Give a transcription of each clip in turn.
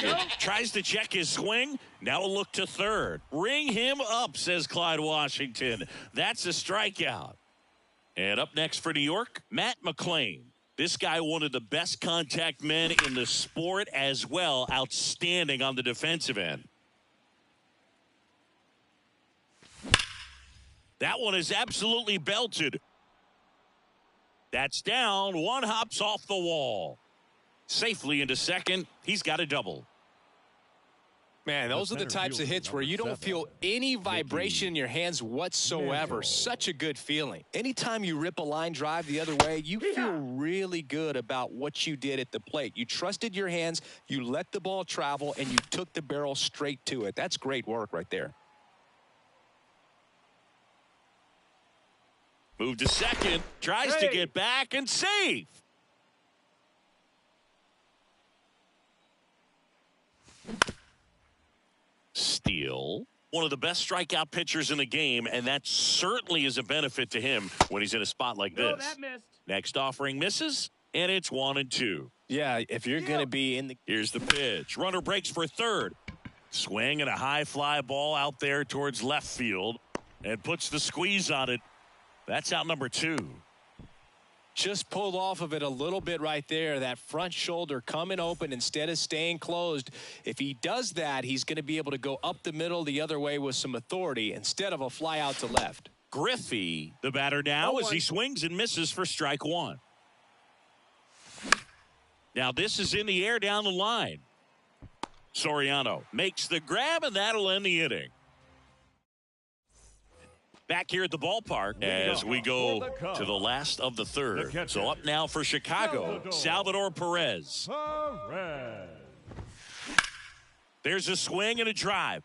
Morgan tries to check his swing. Now a look to third. Ring him up, says Clyde Washington. That's a strikeout. And up next for New York, Matt McClain. This guy, one of the best contact men in the sport as well. Outstanding on the defensive end. That one is absolutely belted. That's down. One hops off the wall. Safely into second. He's got a double. Man, those are the types of hits where you don't feel any vibration in your hands whatsoever. Such a good feeling. Anytime you rip a line drive the other way, you feel really good about what you did at the plate. You trusted your hands, you let the ball travel, and you took the barrel straight to it. That's great work right there. Move to second. Tries to get back and save. Steele, one of the best strikeout pitchers in the game, and that certainly is a benefit to him when he's in a spot like this. That missed. Next offering misses, and it's 1-2. Yeah, if you're going to be in the... Here's the pitch. Runner breaks for third. Swing and a high fly ball out there towards left field and puts the squeeze on it. That's out number 2. Just pulled off of it a little bit right there. That front shoulder coming open instead of staying closed. If he does that, he's going to be able to go up the middle the other way with some authority instead of a fly out to left. Griffey, the batter now, as he swings and misses for strike 1. Now this is in the air down the line. Soriano makes the grab, and that'll end the inning. Back here at the ballpark as we go to the last of the third. So up now for Chicago, Salvador Perez. There's a swing and a drive.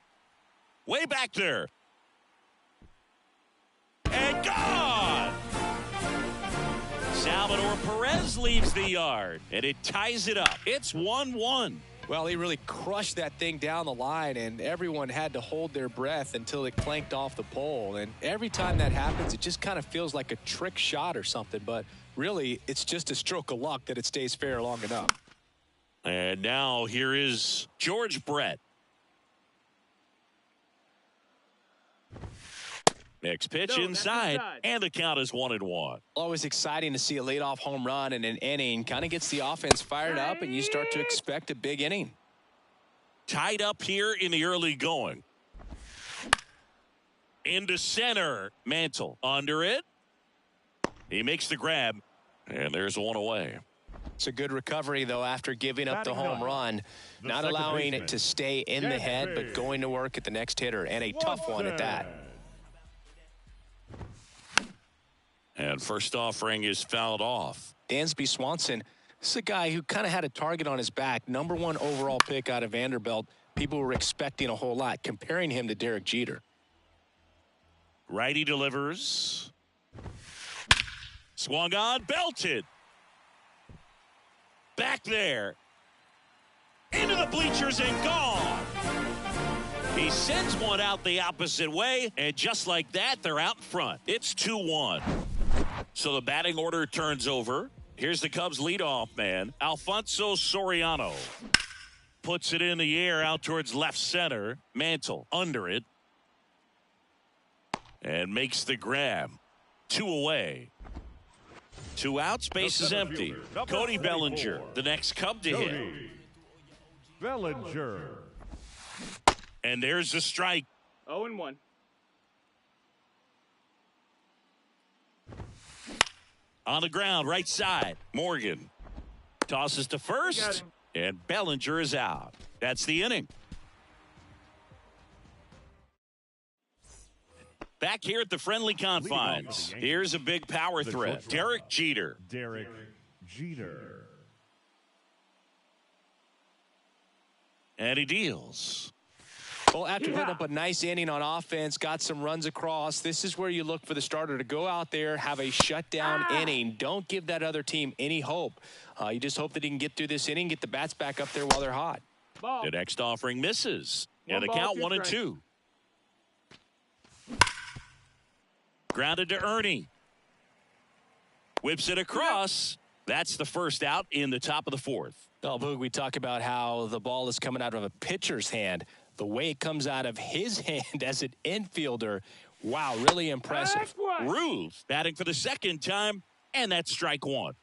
Way back there. And gone! Salvador Perez leaves the yard, and it ties it up. It's 1-1. Well, he really crushed that thing down the line, and everyone had to hold their breath until it clanked off the pole. And every time that happens, it just kind of feels like a trick shot or something. But really, it's just a stroke of luck that it stays fair long enough. And now here is George Brett. Next pitch inside, and the count is 1-1. Always exciting to see a leadoff home run in an inning. Kind of gets the offense fired up, and you start to expect a big inning. Tied up here in the early going. Into center. Mantle under it. He makes the grab, and there's one away. It's a good recovery, though, after giving up the home run. Not allowing it to stay in the head, but going to work at the next hitter, and a tough one at that. And first offering is fouled off. Dansby Swanson, this is a guy who kind of had a target on his back. #1 overall pick out of Vanderbilt. People were expecting a whole lot, comparing him to Derek Jeter. Righty delivers. Swung on, belted. Back there. Into the bleachers and gone. He sends one out the opposite way, and just like that, they're out in front. It's 2-1. So the batting order turns over. Here's the Cubs leadoff man, Alfonso Soriano. Puts it in the air out towards left center. Mantle under it. And makes the grab. 2 away. 2 outs, base is empty. Cody Bellinger, the next Cub to hit. Bellinger. And there's the strike. 0-1. On the ground, right side. Morgan tosses to first, and Bellinger is out. That's the inning. Back here at the friendly confines, here's a big power threat. Derek Jeter. And he deals. Well, after putting up a nice inning on offense, got some runs across, this is where you look for the starter to go out there, have a shutdown inning. Don't give that other team any hope. You just hope that he can get through this inning, get the bats back up there while they're hot. The next offering misses. And the count 1-2. Grounded to Ernie. Whips it across. That's the first out in the top of the fourth. Oh, Boog, we talk about how the ball is coming out of a pitcher's hand. The way it comes out of his hand as an infielder, wow, really impressive. Ruth batting for the second time, and that's strike one.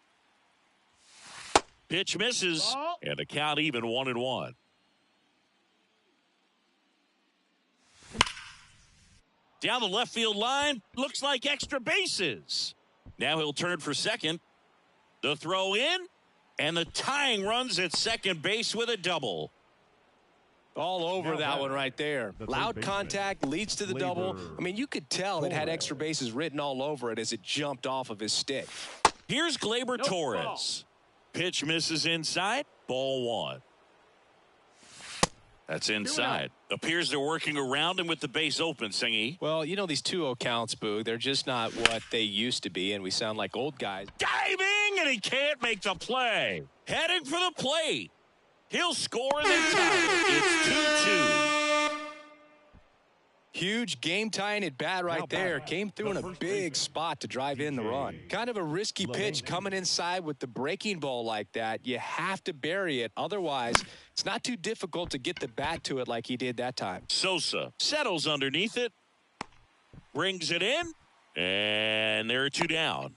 Pitch misses, and the count even 1-1. Down the left field line, looks like extra bases. Now he'll turn for second. The throw in, and the tying runs at second base with a double. All over that one right there. Loud contact leads to the double. I mean, you could tell it had extra bases written all over it as it jumped off of his stick. Here's Gleyber Torres. Pitch misses inside. Ball one. That's inside. Appears they're working around him with the base open, Singy. Well, you know, these 2-0 counts, Boog, they're just not what they used to be, and we sound like old guys. Diving, and he can't make the play. Heading for the plate. He'll score and then tie it. It's 2-2. Huge game-tying at bat right there. Came through in a big spot to drive in the run. Kind of a risky pitch coming inside with the breaking ball like that. You have to bury it. Otherwise, it's not too difficult to get the bat to it like he did that time. Sosa settles underneath it. Brings it in. And there are two down.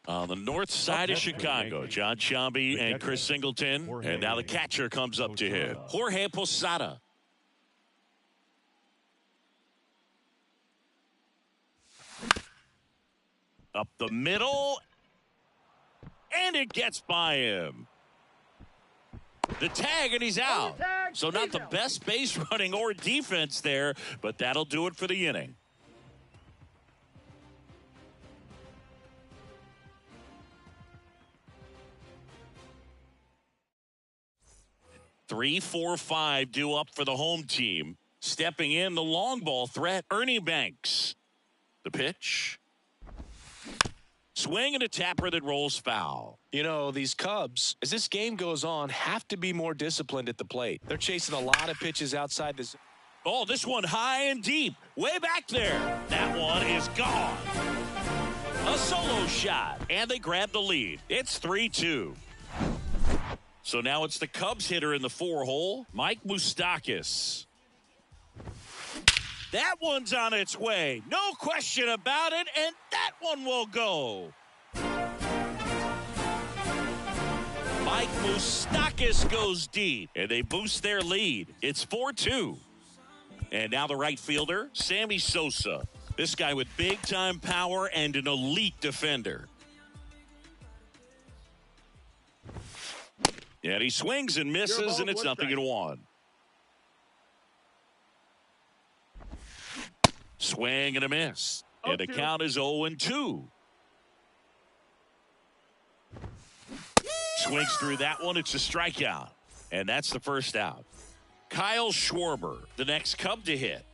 On the north side of Chicago, John Shambi and Chris Singleton. And now the catcher comes up to hit. Jorge Posada. Up the middle. And it gets by him. The tag, and he's out. So not the best base running or defense there, but that'll do it for the inning. Three, 4, 5 due up for the home team. Stepping in, the long ball threat, Ernie Banks. The pitch. Swing and a tapper that rolls foul. You know, these Cubs, as this game goes on, have to be more disciplined at the plate. They're chasing a lot of pitches outside this. Oh, this one high and deep. Way back there. That one is gone. A solo shot. And they grab the lead. It's 3-2. So now it's the Cubs hitter in the 4-hole, Mike Moustakas. That one's on its way. No question about it, and that one will go. Mike Moustakas goes deep, and they boost their lead. It's 4-2. And now the right fielder, Sammy Sosa. This guy with big-time power and an elite defender. And he swings and misses, and it's 0-1. Swing and a miss. And the count is 0-2. Swings through that one. It's a strikeout. And that's the first out. Kyle Schwarber, the next Cub to hit.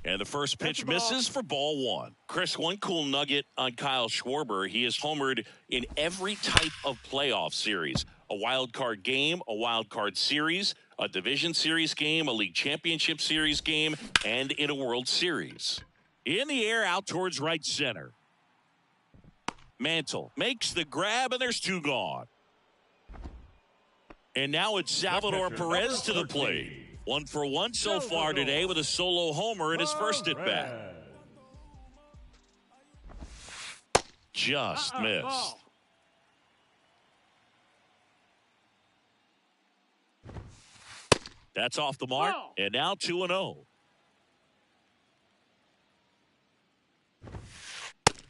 And the first pitch misses for ball one. Chris, one cool nugget on Kyle Schwarber. He has homered in every type of playoff series. A wild card game, a wild card series, a division series game, a league championship series game, and in a World Series. In the air, out towards right center. Mantle makes the grab, and there's two gone. And now it's Salvador Perez to the plate. 1 for 1 so far today with a solo homer in his first at bat. Just missed. That's off the mark, and now 2-0.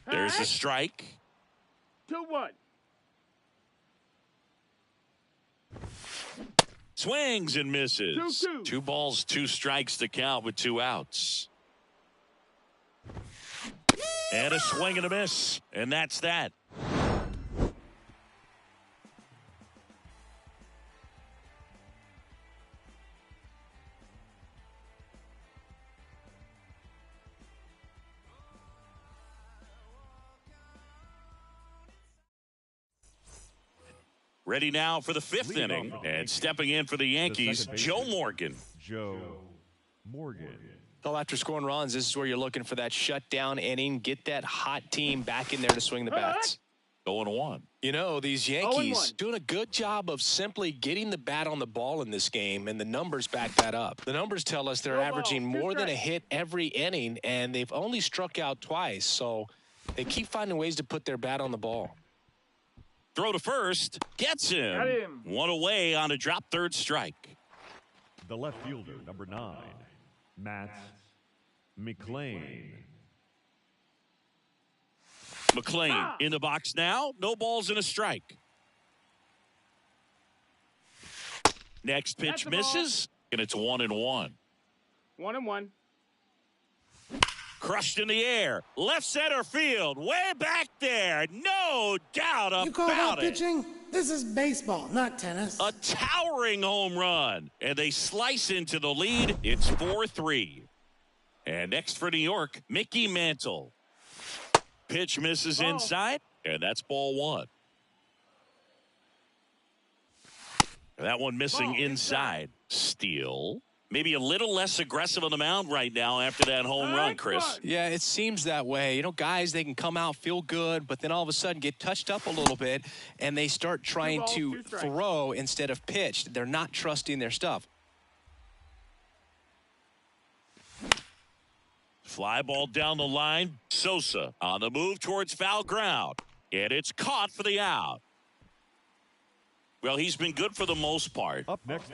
There's a strike. 2-1. Swings and misses. 2-2. 2 balls, 2 strikes to count with 2 outs. And a swing and a miss. And that's that. Ready now for the 5th inning, and stepping in for the Yankees, Joe Morgan. Joe Morgan. Well, after scoring runs, this is where you're looking for that shutdown inning. Get that hot team back in there to swing the bats. 0-1. You know, these Yankees doing a good job of simply getting the bat on the ball in this game, and the numbers back that up. The numbers tell us they're averaging more than a hit every inning, and they've only struck out twice. So they keep finding ways to put their bat on the ball. Throw to first. Gets him. One away on a drop third strike. The left fielder, number 9, Matt McLean. McLean in the box now. No balls and a strike. Next pitch misses, and it's 1-1. 1-1. Crushed in the air. Left center field. Way back there. No doubt about it. You call that pitching? This is baseball, not tennis. A towering home run. And they slice into the lead. It's 4-3. And next for New York, Mickey Mantle. Pitch misses inside, and that's ball 1. That one missing inside. Steal. Maybe a little less aggressive on the mound right now after that home run, Chris. Yeah, it seems that way. You know, guys, they can come out, feel good, but then all of a sudden get touched up a little bit, and they start trying to throw instead of pitch. They're not trusting their stuff. Fly ball down the line. Sosa on the move towards foul ground. And it's caught for the out. Well, he's been good for the most part.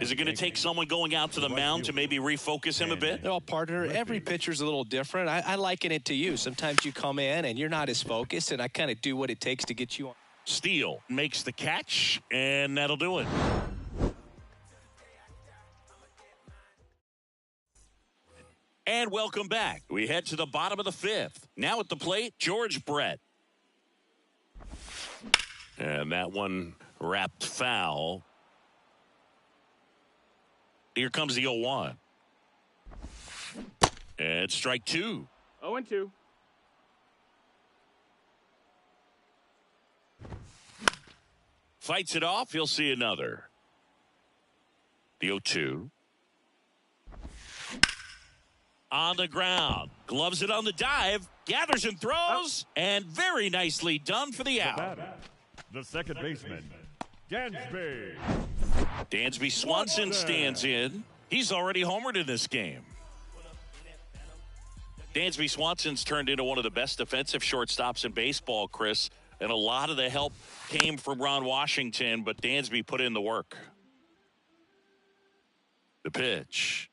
Is it going to take someone going out to the mound to maybe refocus him a bit? Well, partner, every pitcher's a little different. I liken it to you. Sometimes you come in and you're not as focused, and I kind of do what it takes to get you on. Steele makes the catch, and that'll do it. And welcome back. We head to the bottom of the 5th. Now at the plate, George Brett. And that one wrapped foul. Here comes the 0-1. And strike 2. 0-2. Fights it off. He'll see another. The 0-2. On the ground. Gloves it on the dive. Gathers and throws. And very nicely done for the out. The second baseman, Dansby. Dansby Swanson stands in. He's already homered in this game. Dansby Swanson's turned into one of the best defensive shortstops in baseball, Chris. And a lot of the help came from Ron Washington, but Dansby put in the work. The pitch.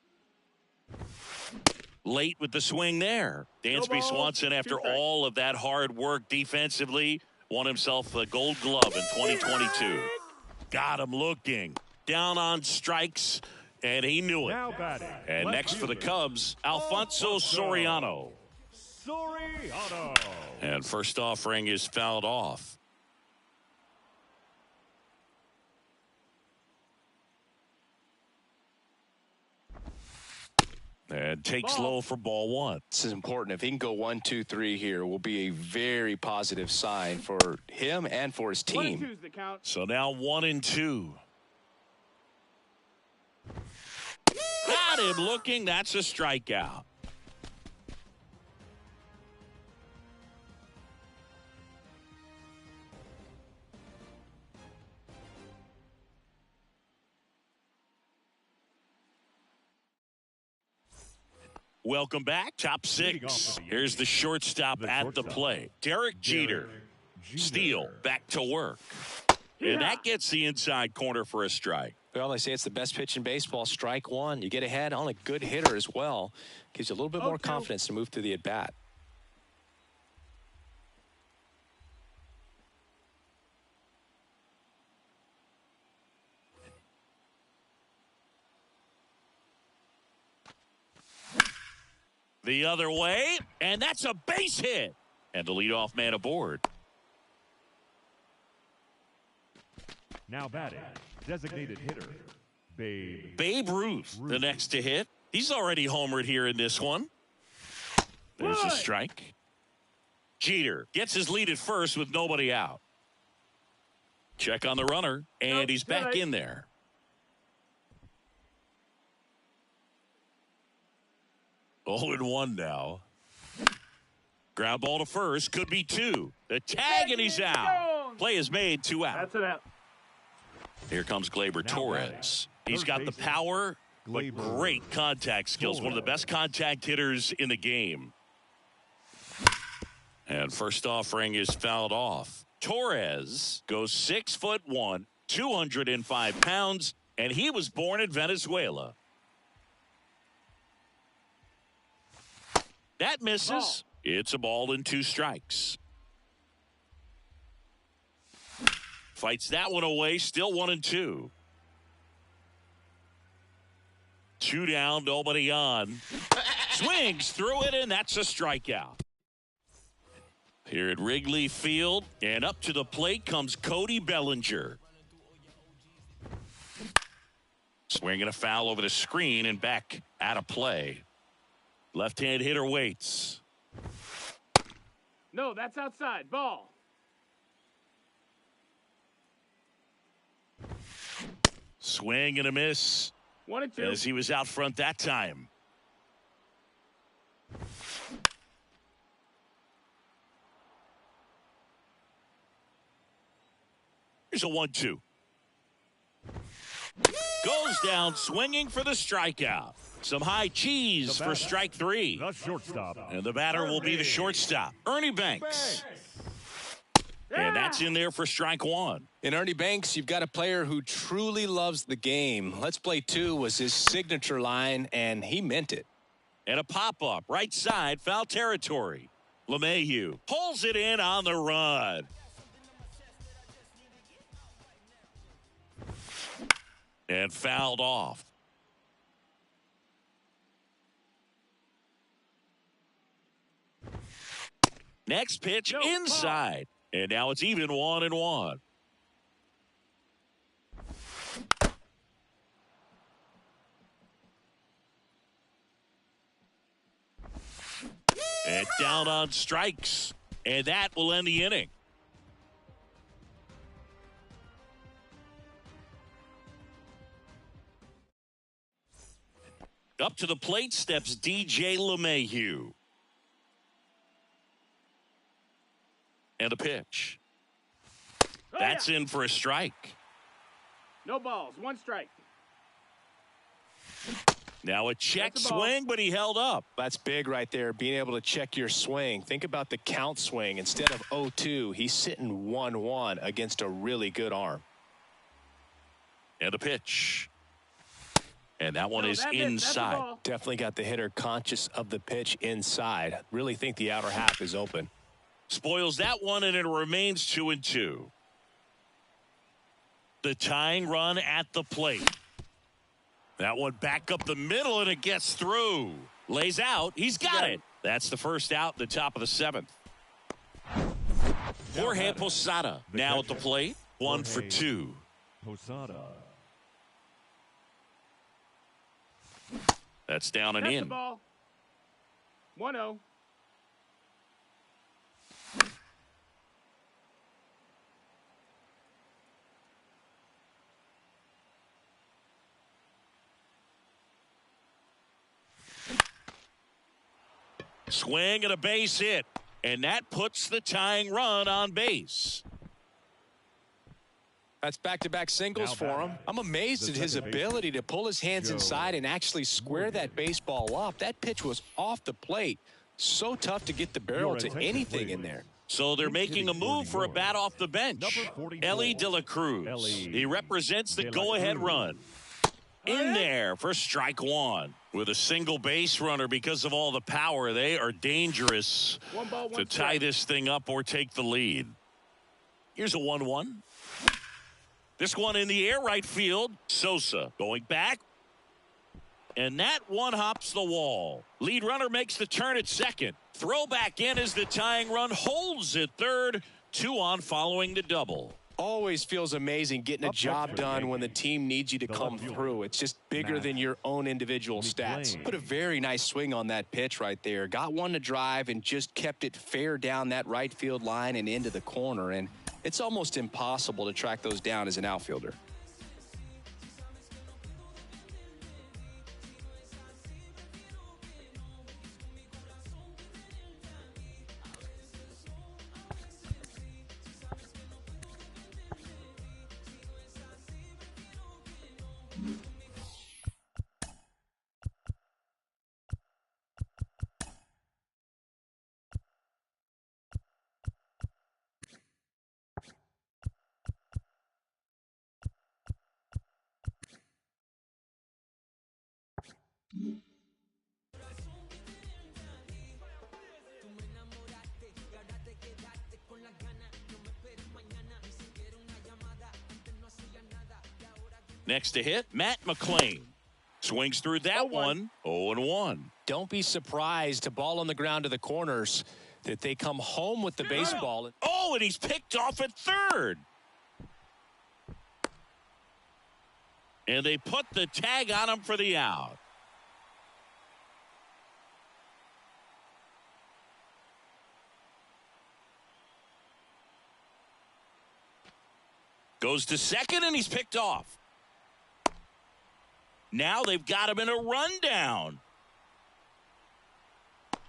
Late with the swing there. Dansby Swanson, after all of that hard work defensively, won himself a Gold Glove in 2022. Got him looking. Down on strikes, and he knew it. And next for the Cubs, Alfonso Soriano. And first offering is fouled off. And takes low for ball 1. This is important. If he can go 1, 2, 3 here, will be a very positive sign for him and for his team. 1-2's the count. So now 1-2. Got him looking. That's a strikeout. Welcome back. Top 6. Here's the shortstop at the plate. Derek Jeter. Steele back to work. And that gets the inside corner for a strike. Well, they say it's the best pitch in baseball. Strike 1. You get ahead on a good hitter as well. Gives you a little bit more confidence to move through the at-bat. The other way, and that's a base hit. And the leadoff man aboard. Now batting, designated hitter, Babe Ruth, the next to hit. He's already homered here in this one. There's a strike. Jeter gets his lead at first with nobody out. Check on the runner, and he's back in there. 0-1 now. Ground ball to first. Could be 2. The tag, and he's out. Play is made. 2 out. That's it out. Here comes Gleyber Torres. He's got the power, but great contact skills. One of the best contact hitters in the game. And first offering is fouled off. Torres goes 6'1", 205 pounds, and he was born in Venezuela. That misses. It's a ball and 2 strikes. Fights that one away. Still 1-2. 2 down, nobody on. Swings through it, and that's a strikeout. Here at Wrigley Field, and up to the plate comes Cody Bellinger. Swinging a foul over the screen and back out of play. Left-hand hitter waits. No, that's outside. Ball. Swing and a miss. 1-2. As he was out front that time. Here's a 1-2. Goes down swinging for the strikeout. Some high cheese for strike 3. The shortstop. And the batter will be the shortstop, Ernie Banks. And that's in there for strike 1. In Ernie Banks, you've got a player who truly loves the game. Let's play 2 was his signature line, and he meant it. And a pop-up, right side, foul territory. LeMahieu pulls it in on the run. And fouled off. Next pitch inside. And now it's even 1-1. And down on strikes. And that will end the inning. Up to the plate steps DJ LeMahieu. And a pitch. That's in for a strike. No balls. 1 strike. Now a check swing, but he held up. That's big right there, being able to check your swing. Think about the count swing. Instead of 0-2, he's sitting 1-1 against a really good arm. And a pitch. And that one is inside. Definitely got the hitter conscious of the pitch inside. Really think the outer half is open. Spoils that one, and it remains 2-2. The tying run at the plate. That one back up the middle, and it gets through. Lays out. He's got it. That's the first out in the top of the 7th. Jorge Posada now at the plate. 1 for 2. Posada. That's down and That's in. the ball. 1-0. Swing and a base hit. And that puts the tying run on base. That's back-to-back singles for him. I'm amazed at his ability to pull his hands inside and actually square that baseball up. That pitch was off the plate. So tough to get the barrel to anything in there. So they're making a move for a bat off the bench. Ellie De La Cruz. He represents the go-ahead run. In there for strike 1. With a single base runner, because of all the power, they are dangerous to tie this thing up or take the lead. Here's a 1-1. This one in the air, right field. Sosa going back. And that one hops the wall. Lead runner makes the turn at second. Throw back in as the tying run holds at third. 2 on following the double. Always feels amazing getting a job done when the team needs you to come through. It's just bigger than your own individual stats. Put a very nice swing on that pitch right there. Got one to drive and just kept it fair down that right field line and into the corner. And it's almost impossible to track those down as an outfielder. Next to hit, Matt McClain. Swings through that one. 0-1. Don't be surprised to ball on the ground to the corners that they come home with the baseball. Oh, and he's picked off at third. And they put the tag on him for the out. Goes to second, and he's picked off. Now they've got him in a rundown.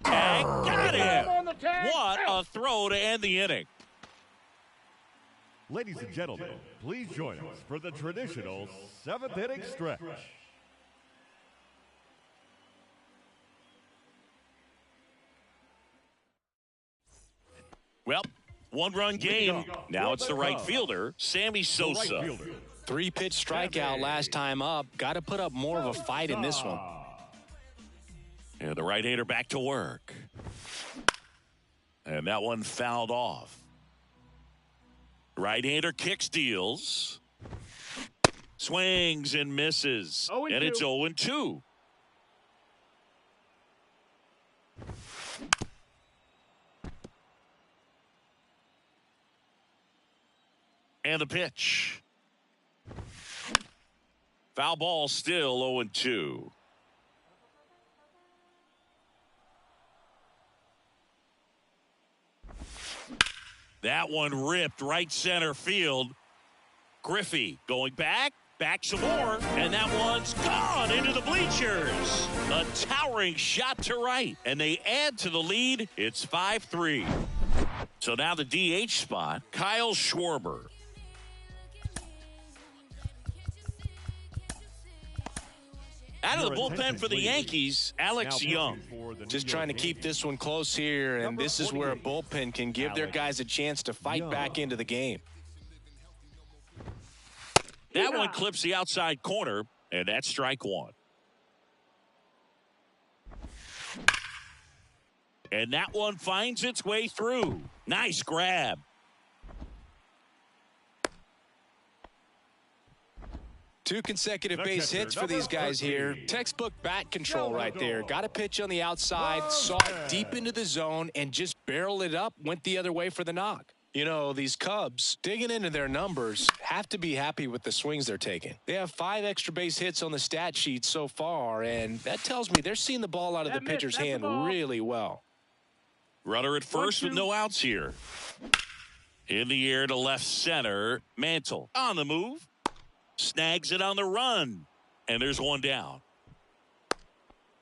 And got him. What a throw to end the inning. Ladies and gentlemen, please join us for the traditional 7th inning stretch. Well, one-run game. Now it's the right fielder, Sammy Sosa. 3-pitch strikeout last time up. Got to put up more of a fight in this one. And the right-hander back to work. And that one fouled off. Right-hander kicks, deals. Swings and misses. And it's 0-2. And the pitch. Foul ball, still 0-2. That one ripped right center field. Griffey going back some more, and that one's gone into the bleachers. A towering shot to right, and they add to the lead. It's 5-3. So now the DH spot, Kyle Schwarber. Out of the bullpen for the Yankees, Alex Young. Just trying to keep this one close here, and this is where a bullpen can give their guys a chance to fight back into the game. That one clips the outside corner, and that's strike one. And that one finds its way through. Nice grab. Two consecutive base hits for these guys here. Textbook bat control right there. Got a pitch on the outside, saw it deep into the zone, and just barreled it up, went the other way for the knock. You know, these Cubs, digging into their numbers, have to be happy with the swings they're taking. They have 5 extra base hits on the stat sheet so far, and that tells me they're seeing the ball out of the pitcher's hand really well. Runner at first with no outs here. In the air to left center. Mantle on the move. Snags it on the run. And there's one down.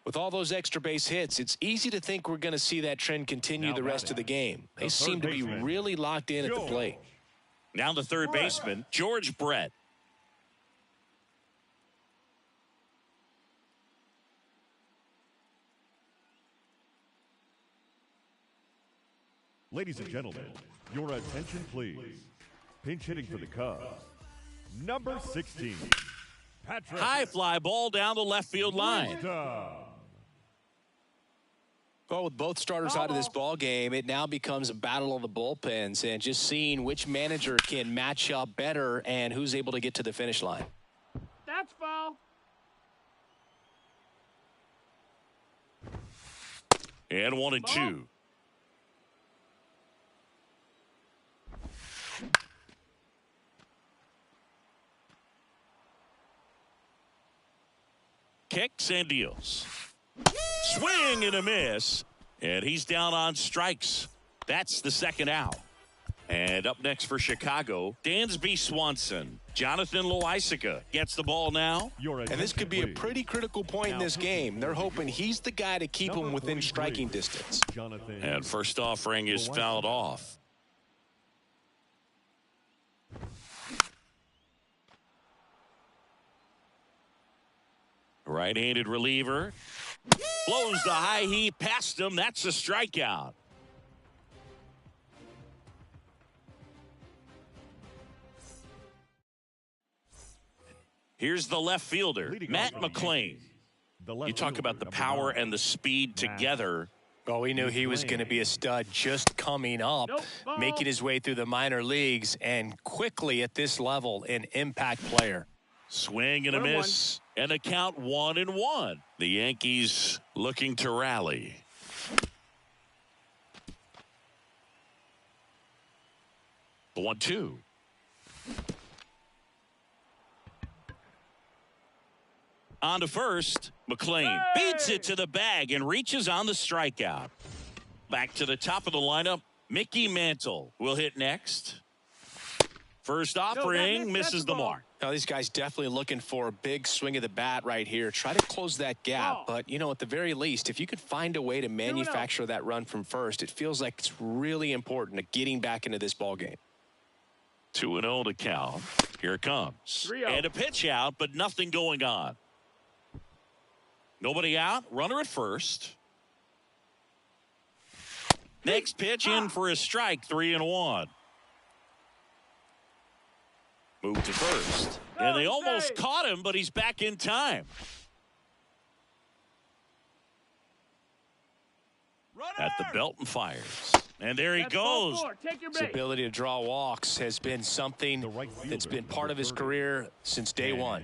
With all those extra base hits, it's easy to think we're going to see that trend continue the rest of the game. They seem to be really locked in at the plate. Now the third baseman, George Brett. Ladies and gentlemen, your attention please. Pinch hitting for the Cubs, number 16, Patrick. High fly ball down the left field line. Well, with both starters out of this ball game, it now becomes a battle of the bullpens and just seeing which manager can match up better and who's able to get to the finish line. That's foul. And 1-2. Kicks and deals. Swing and a miss. And he's down on strikes. That's the second out. And up next for Chicago, Dansby Swanson. Jonathan Loaisiga gets the ball now. And this could be a pretty critical point in this game. They're hoping he's the guy to keep him within striking distance. And first offering is fouled off. Right-handed reliever. Blows the high heat past him. That's a strikeout. Here's the left fielder, Matt McClain. You talk about the power and the speed together. Well, we knew he was going to be a stud just coming up, making his way through the minor leagues, and quickly at this level, an impact player. Swing and a miss. And a count 1-1. The Yankees looking to rally. The 1-2. On to first. McLean beats it to the bag and reaches on the strikeout. Back to the top of the lineup. Mickey Mantle will hit next. First offering misses the mark. Now, these guys definitely looking for a big swing of the bat right here. Try to close that gap. But, you know, at the very least, if you could find a way to manufacture that run from first, it feels like it's really important to getting back into this ball game. 2-0 to count. Here it comes. And a pitch out, but nothing going on. Nobody out. Runner at first. Next pitch in for a strike. 3-1. Move to first. And they almost caught him, but he's back in time. At the belt and fires. And there he goes. His ability to draw walks has been something that's been part of his career since day one.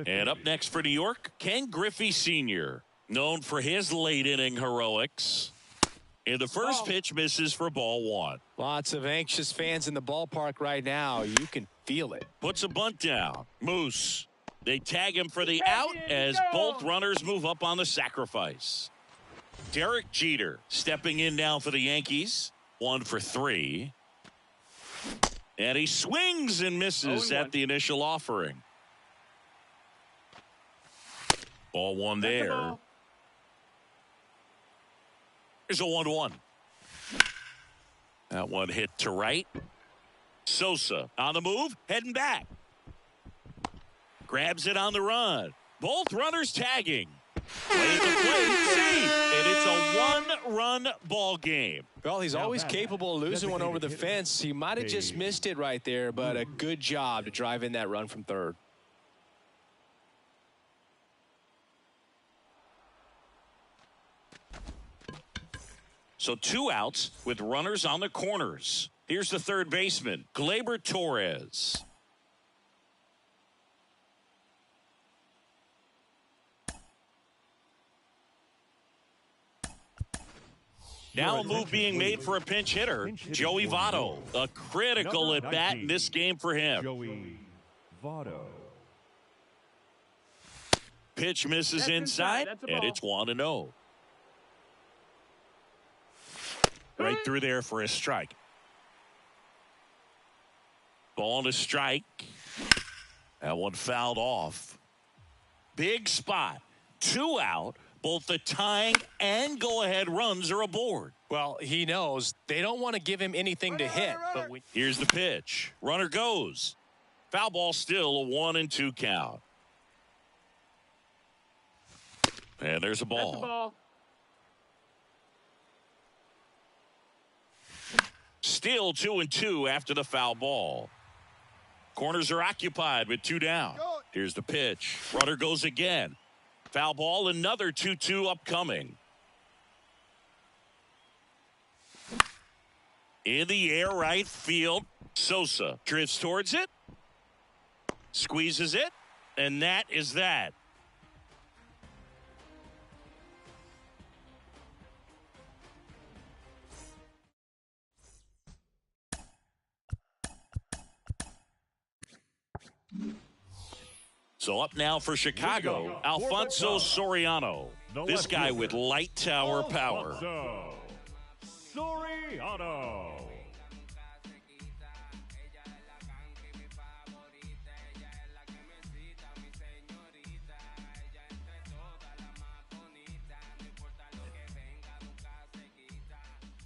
And up next for New York, Ken Griffey Sr., known for his late inning heroics. And the first pitch misses for ball 1. Lots of anxious fans in the ballpark right now. You can feel it. Puts a bunt down. Moose. They tag him for the out as both runners move up on the sacrifice. Derek Jeter stepping in now for the Yankees. 1 for 3. And he swings and misses at the initial offering. Ball 1 there. Here's a 1-1. That one hit to right. Sosa on the move, heading back. Grabs it on the run. Both runners tagging. Play the plate, see, and it's a 1-run ball game. Well, he's always capable of losing one over the fence. He might have just missed it right there, but a good job to drive in that run from third. So 2 outs with runners on the corners. Here's the third baseman, Gleyber Torres. Now a move being made for a pinch hitter, Joey Votto. A critical at bat in this game for him. Joey Votto. Pitch misses inside, and it's 1-0. Right through there for a strike. Ball to strike. That one fouled off. Big spot. 2 out. Both the tying and go-ahead runs are aboard. Well, he knows they don't want to give him anything to hit. But here's the pitch. Runner goes. Foul ball still, a 1-2 count. And there's a ball. That's the ball. Still 2-2 after the foul ball. Corners are occupied with 2 down. Here's the pitch. Runner goes again. Foul ball, another 2-2 upcoming. In the air, right field. Sosa drifts towards it. Squeezes it. And that is that. So up now for Chicago, Alfonso Soriano. This guy with light tower power. Soriano.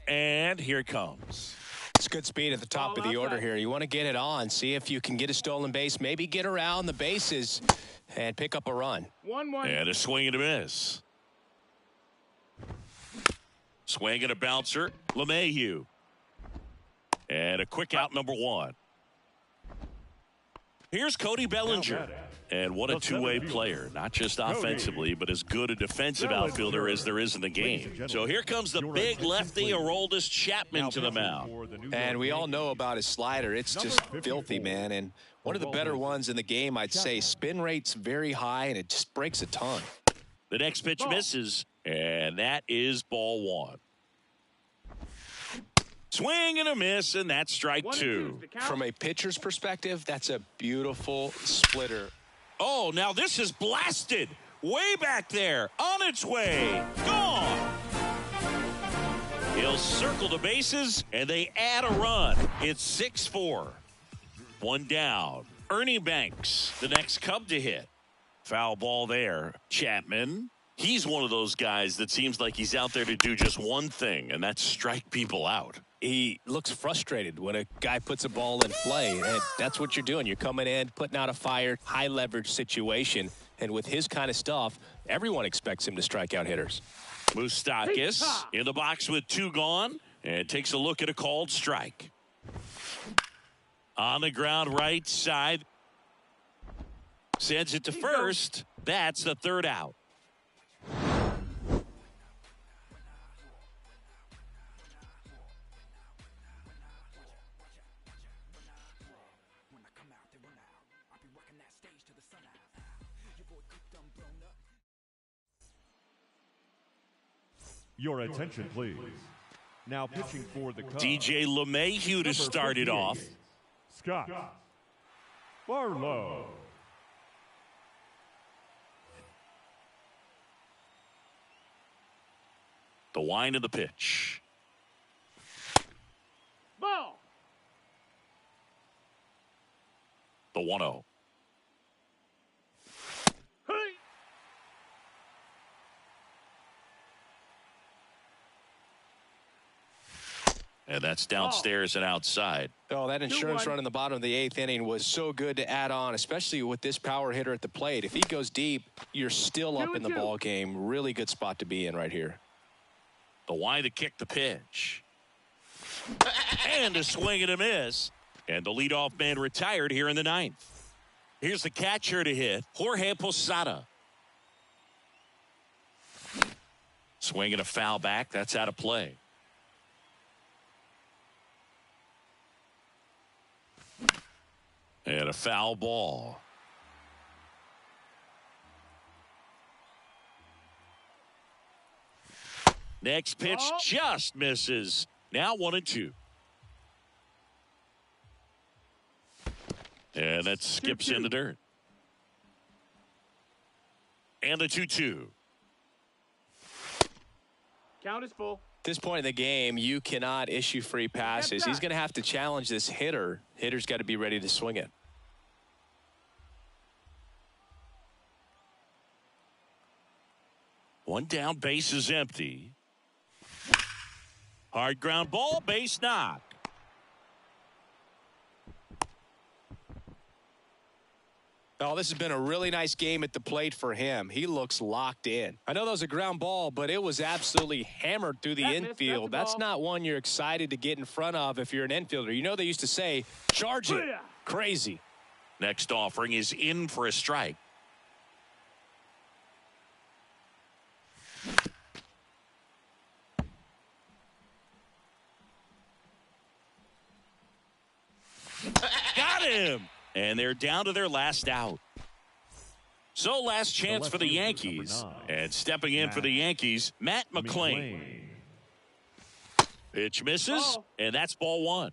And here it comes. It's good speed at the top of the order here. You want to get it on, see if you can get a stolen base, maybe get around the bases and pick up a run. 1-1. And a swing and a miss. Swing and a bouncer, LeMahieu. And a quick out, number 1. Here's Cody Bellinger. And what a two-way player, not just offensively, but as good a defensive outfielder as there is in the game. So here comes the big lefty, Aroldis Chapman, to the mound. And we all know about his slider. It's just filthy, man. And one of the better ones in the game, I'd say. Spin rate's very high, and it just breaks a ton. The next pitch misses, and that is ball one. Swing and a miss, and that's strike two. From a pitcher's perspective, that's a beautiful splitter. Oh, now this is blasted. Way back there. On its way. Gone. He'll circle the bases, and they add a run. It's 6-4. One down. Ernie Banks, the next Cub to hit. Foul ball there. Chapman. He's one of those guys that seems like he's out there to do just one thing, and that's strike people out. He looks frustrated when a guy puts a ball in play, and that's what you're doing. You're coming in, putting out a fire, high leverage situation, and with his kind of stuff, everyone expects him to strike out hitters. Moustakas in the box with two gone, and takes a look at a called strike. On the ground right side. Sends it to first. That's the third out. Your attention, please. Now pitching for the Cubs. DJ LeMahieu to start it off. Scott Barlow. The wind of the pitch. Ball. The 1-0. And that's downstairs and outside. Oh, that insurance run in the bottom of the 8th inning was so good to add on, especially with this power hitter at the plate. If he goes deep, you're still up in the ball game. Really good spot to be in right here. The wind to kick the pitch. And a swing and a miss. And the leadoff man retired here in the 9th. Here's the catcher to hit, Jorge Posada. Swing and a foul back. That's out of play. And a foul ball. Next pitch just misses. Now 1-2. And that skips in the dirt. And the 2-2. Count is full. At this point in the game, you cannot issue free passes. He's going to have to challenge this hitter. Hitter's got to be ready to swing it. One down, base is empty. Hard ground ball, base knock. Oh, this has been a really nice game at the plate for him. He looks locked in. I know that was a ground ball, but it was absolutely hammered through the infield. That's not one you're excited to get in front of if you're an infielder. You know they used to say, charge it. Crazy. Next offering is in for a strike. Got him! And they're down to their last out. So last chance for the Yankees. And stepping in for the Yankees, Matt McClain. Pitch misses, and that's ball one.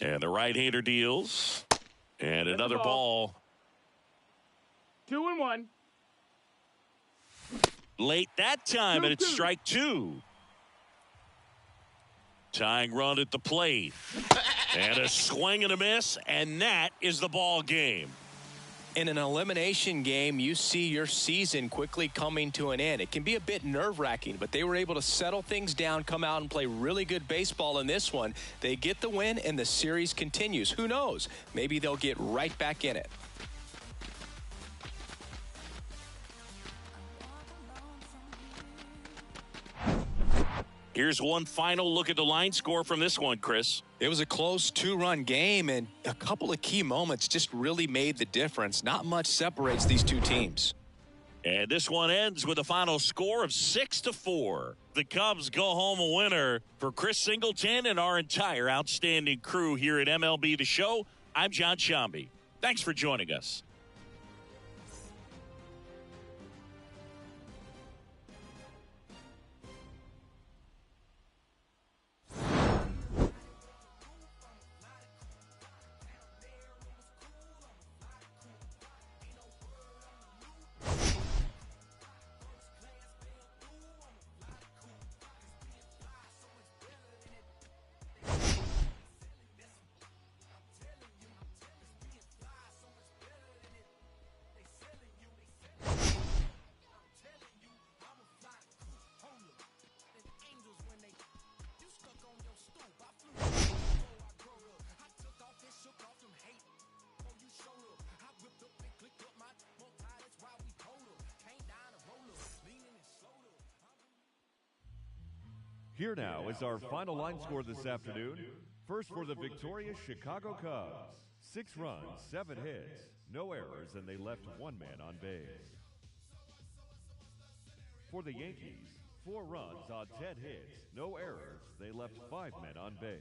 And the right-hander deals. And another ball. 2-1. Late that time, and it's strike two. Tying run at the plate. And a swing and a miss, and that is the ball game. In an elimination game, you see your season quickly coming to an end. It can be a bit nerve-wracking, but they were able to settle things down, come out and play really good baseball in this one. They get the win, and the series continues. Who knows? Maybe they'll get right back in it. Here's one final look at the line score from this one, Chris. It was a close 2-run game, and a couple of key moments just really made the difference. Not much separates these two teams. And this one ends with a final score of 6-4. The Cubs go home a winner. For Chris Singleton and our entire outstanding crew here at MLB The Show, I'm John Shambi. Thanks for joining us. Here now is our final line score this afternoon. First for the victorious Chicago Cubs. 6 runs, 7 hits, no errors, and they left 1 man on base. For the Yankees, 4 runs on 10 hits, no errors, they left 5 men on base.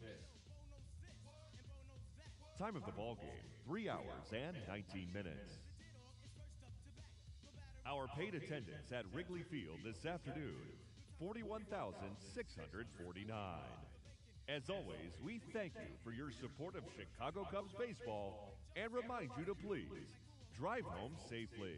Time of the ball game, 3 hours and 19 minutes. Our paid attendance at Wrigley Field this afternoon, 41,649. As always, we thank you for your support of Chicago Cubs baseball and remind you to please drive home safely.